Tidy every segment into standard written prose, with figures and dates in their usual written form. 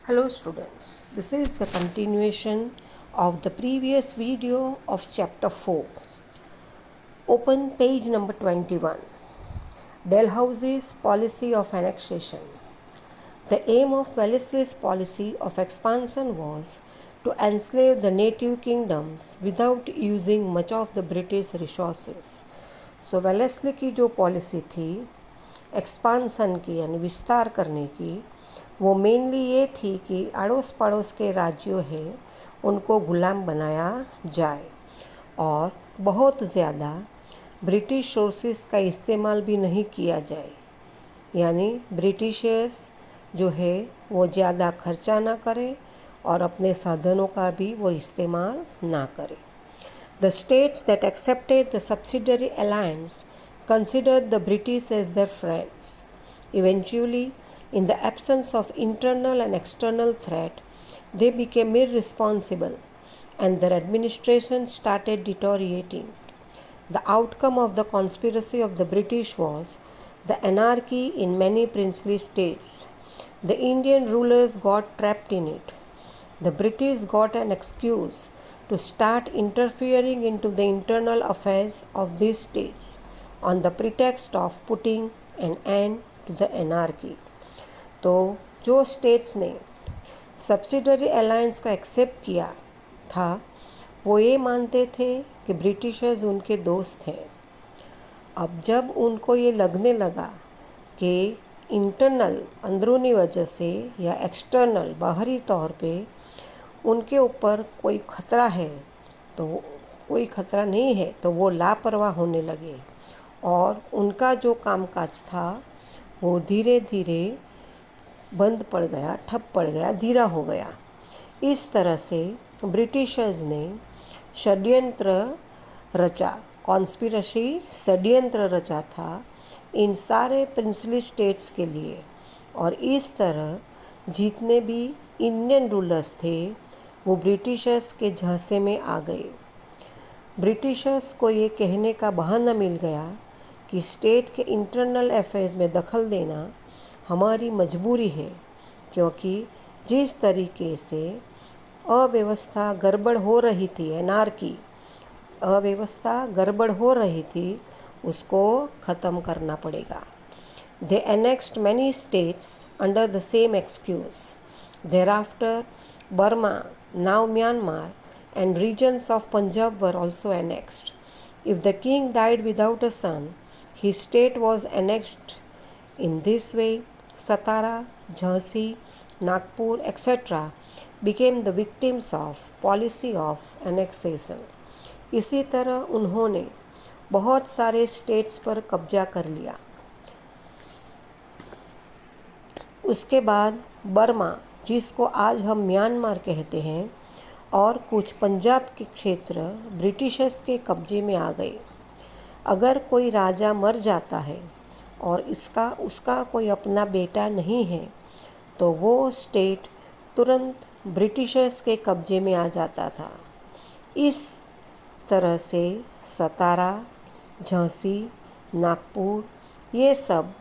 Hello students, this is the continuation of the previous video of chapter 4. Open page number 21. Dalhousie's policy of annexation. The aim of Wellesley's policy of expansion was to enslave the native kingdoms without using much of the British resources. So Wellesley की जो policy थी expansion की यानी विस्तार करने की, वो mainly ये थी कि अड़ोस पड़ोस के राज्यों हैं उनको गुलाम बनाया जाए और बहुत ज़्यादा ब्रिटिश सोर्सेस का इस्तेमाल भी नहीं किया जाए, यानी ब्रिटिशर्स जो है वो ज़्यादा खर्चा ना करे और अपने साधनों का भी वो इस्तेमाल ना करे. The states that accepted the subsidiary alliance considered the British as their friends. Eventually, in the absence of internal and external threat, they became irresponsible and their administration started deteriorating. The outcome of the conspiracy of the British was the anarchy in many princely states. The Indian rulers got trapped in it. The British got an excuse to start interfering into the internal affairs of these states on the pretext of putting an end to the anarchy. तो जो states ने subsidiary alliance को accept किया था वो ये मानते थे कि ब्रिटिशर्स उनके दोस्त हैं. अब जब उनको ये लगने लगा कि इंटरनल अंदरूनी वजह से या एक्सटर्नल बाहरी तौर पे उनके ऊपर कोई ख़तरा है, तो कोई ख़तरा नहीं है, तो वो लापरवाह होने लगे और उनका जो कामकाज था वो धीरे धीरे बंद पड़ गया, ठप पड़ गया, धीरा हो गया. इस तरह से ब्रिटिशर्स ने षड्यंत्र रचा, कॉन्स्पिरेसी षड्यंत्र रचा था इन सारे प्रिंसली स्टेट्स के लिए, और इस तरह जितने भी इंडियन रूलर्स थे वो ब्रिटिशर्स के झांसे में आ गए. ब्रिटिशर्स को ये कहने का बहाना मिल गया कि स्टेट के इंटरनल अफेयर्स में दखल देना हमारी मजबूरी है, क्योंकि जिस तरीके से अव्यवस्था गड़बड़ हो रही थी, एनार्की अव्यवस्था गड़बड़ हो रही थी, उसको ख़त्म करना पड़ेगा. They annexed many states under the same excuse. Thereafter, Burma, now Myanmar, and regions of Punjab were also annexed. If the king died without a son, his state was annexed. In this way, Satara, Jhansi, Nagpur, etc. became the victims of policy of annexation. इसी तरह उन्होंने बहुत सारे states पर कब्जा कर लिया. उसके बाद बर्मा, जिसको आज हम म्यांमार कहते हैं, और कुछ पंजाब के क्षेत्र ब्रिटिशर्स के कब्जे में आ गए. अगर कोई राजा मर जाता है और उसका कोई अपना बेटा नहीं है तो वो स्टेट तुरंत ब्रिटिशर्स के कब्जे में आ जाता था. इस तरह से सतारा, झांसी, नागपुर ये सब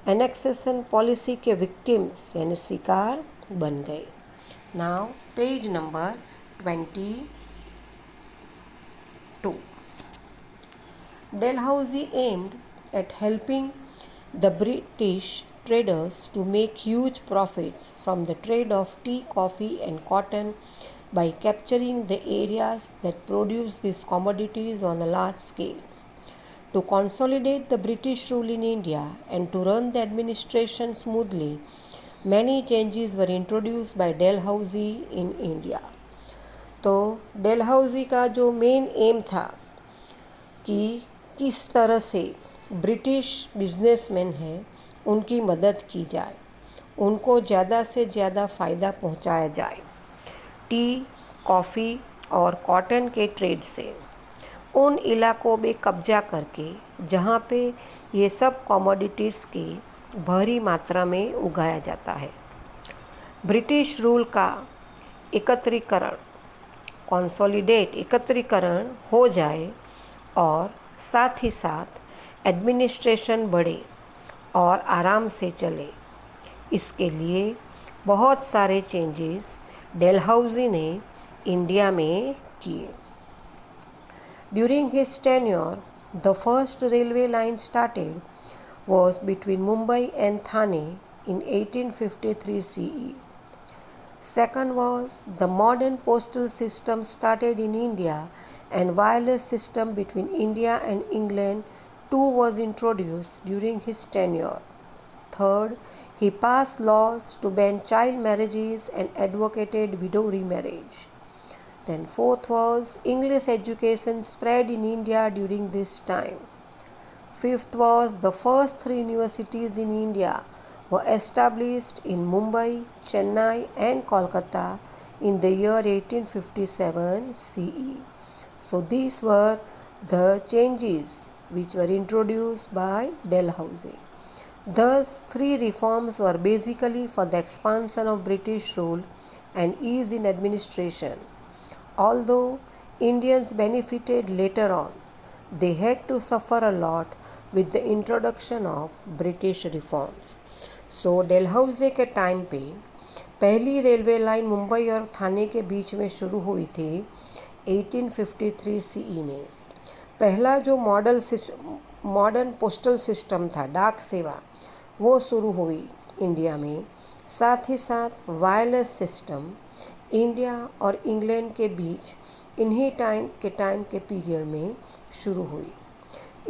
एनेक्सेशन पॉलिसी के विक्टिम्स यानी शिकार बन गए. Now page number 22. Dalhousie aimed at helping the British traders to make huge profits from the trade of tea, coffee and cotton by capturing the areas that produce these commodities on a large scale. To consolidate the British rule in India and to run the administration smoothly, many changes were introduced by Dalhousie in India. तो Dalhousie का जो main M था कि किस तरह से British businessman हैं उनकी मदद की जाए, उनको ज़्यादा से ज़्यादा फ़ायदा पहुंचाया जाए टी, कॉफ़ी और कॉटन के ट्रेड से. उन इलाकों में कब्जा करके जहाँ पे ये सब कमोडिटीज़ की भारी मात्रा में उगाया जाता है. ब्रिटिश रूल का एकत्रीकरण हो जाए और साथ ही साथ एडमिनिस्ट्रेशन बढ़े और आराम से चले. इसके लिए बहुत सारे चेंजेस डलहौजी ने इंडिया में किए। During his tenure, the first railway line started was between Mumbai and Thane in 1853 CE. Second was the modern postal system started in India, and wireless system between India and England too was introduced during his tenure. Third, he passed laws to ban child marriages and advocated widow remarriage. Then fourth was English education spread in India during this time. Fifth was the first 3 universities in India were established in Mumbai, Chennai and Kolkata in the year 1857 CE. So these were the changes which were introduced by Dalhousie. Thus, 3 reforms were basically for the expansion of British rule and ease in administration. Although Indians benefited later on, they had to suffer a lot with the introduction of British reforms. So Dalhousie के time पे पहली railway line Mumbai और थाने के बीच में शुरू हुई थी 1853 CE में। पहला जो मॉडर्न पोस्टल सिस्टम था, डाक सेवा, वो शुरू हुई इंडिया में। साथ ही साथ वायरलेस सिस्टम इंडिया और इंग्लैंड के बीच इन्हीं टाइम के पीरियड में शुरू हुई।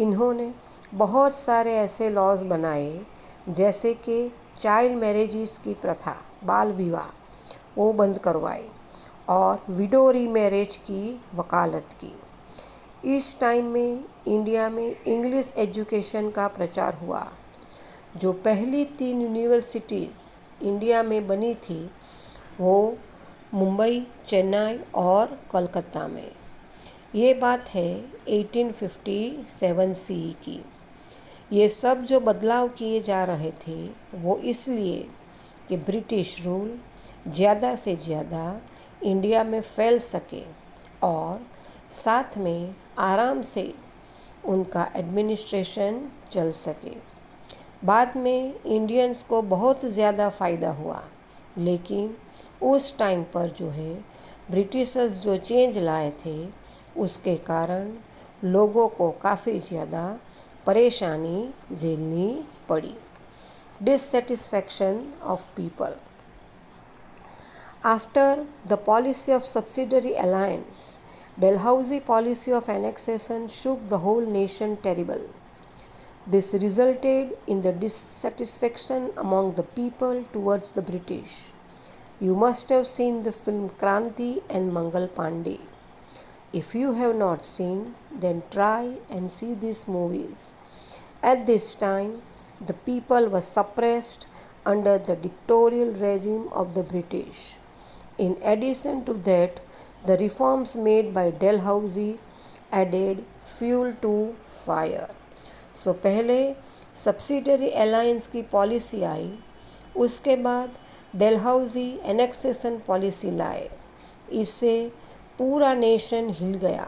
इन्होंने बहुत सारे ऐसे लॉज बनाए जैसे कि चाइल्ड मैरिजेस की प्रथा, बाल विवाह, वो बंद करवाई और विडो रीमैरिज की वकालत की। इस टाइम में इंडिया में इंग्लिश एजुकेशन का प्रचार हुआ। जो पहली 3 यूनिवर्सिटीज़ इंडिया में बनी थी वो मुंबई, चेन्नई और कोलकाता में। ये बात है 1857 सीई की। ये सब जो बदलाव किए जा रहे थे वो इसलिए कि ब्रिटिश रूल ज़्यादा से ज़्यादा इंडिया में फैल सके और साथ में आराम से उनका एडमिनिस्ट्रेशन चल सके। बाद में इंडियंस को बहुत ज़्यादा फ़ायदा हुआ, लेकिन उस टाइम पर जो है ब्रिटिशर्स जो चेंज लाए थे उसके कारण लोगों को काफ़ी ज़्यादा परेशानी झेलनी पड़ी। Dissatisfaction of people. After the policy of subsidiary alliance, Dalhousie policy of annexation shook the whole nation terrible. This resulted in the dissatisfaction among the people towards the British. You must have seen the film Kranti and Mangal Pandey. If you have not seen, then try and see these movies. At this time, the people were suppressed under the dictatorial regime of the British. In addition to that, the reforms made by Dalhousie added fuel to fire. सो पहले subsidiary alliance की policy आई, उसके बाद Dalhousie annexation policy लाए। इससे पूरा nation हिल गया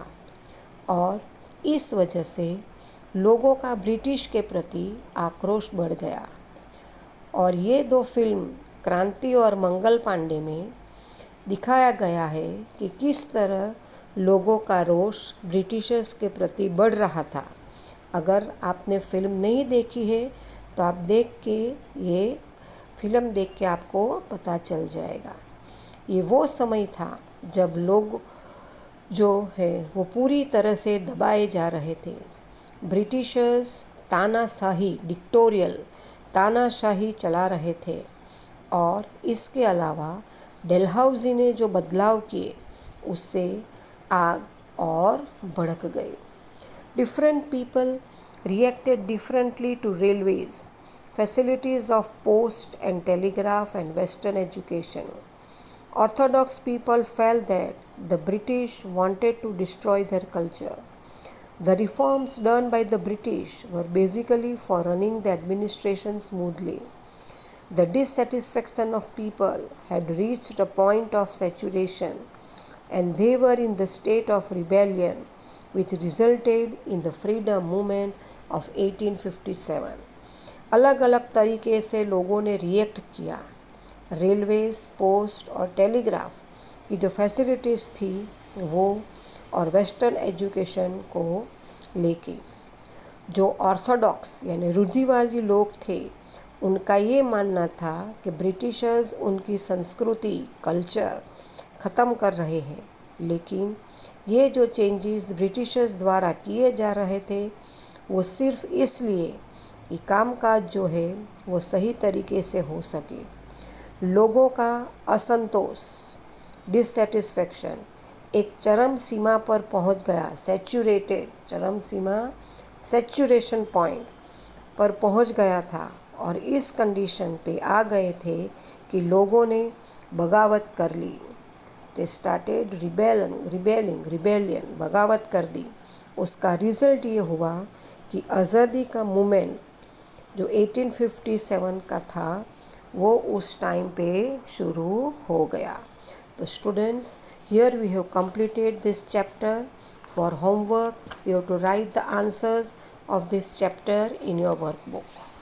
और इस वजह से लोगों का ब्रिटिश के प्रति आक्रोश बढ़ गया। और ये 2 फिल्म क्रांति और मंगल पांडे में दिखाया गया है कि किस तरह लोगों का रोष ब्रिटिशर्स के प्रति बढ़ रहा था। अगर आपने फ़िल्म नहीं देखी है तो आप ये फ़िल्म देख के आपको पता चल जाएगा। ये वो समय था जब लोग जो है वो पूरी तरह से दबाए जा रहे थे। ब्रिटिशर्स तानाशाही, डिक्टोरियल तानाशाही चला रहे थे और इसके अलावा डलहौजी ने जो बदलाव किए उससे आग और भड़क गई। Different people reacted differently to railways, facilities of post and telegraph and Western education. Orthodox people felt that the British wanted to destroy their culture. The reforms done by the British were basically for running the administration smoothly. The dissatisfaction of people had reached a point of saturation and they were in the state of rebellion, which resulted in the freedom movement of 1857. अलग अलग तरीके से लोगों ने react किया railways, post और telegraph की जो फैसिलिटीज़ थी वो, और वेस्टर्न एजुकेशन को लेके जो ऑर्थोडॉक्स यानी रूढ़िवादी लोग थे उनका ये मानना था कि ब्रिटिशर्स उनकी संस्कृति, कल्चर ख़त्म कर रहे हैं। लेकिन ये जो चेंजेस ब्रिटिशर्स द्वारा किए जा रहे थे वो सिर्फ इसलिए कि कामकाज जो है वो सही तरीके से हो सके। लोगों का असंतोष, डिससेटिस्फेक्शन एक चरम सीमा पर पहुंच गया, सैचुरेशन पॉइंट पर पहुंच गया था, और इस कंडीशन पे आ गए थे कि लोगों ने बगावत कर ली। दे स्टार्टेड रिबेलियन, बगावत कर दी। उसका रिज़ल्ट ये हुआ कि आज़ादी का मूवमेंट जो 1857 का था वो उस टाइम पे शुरू हो गया। तो students, here we have completed this chapter. For homework, you have to write the answers of this chapter in your workbook.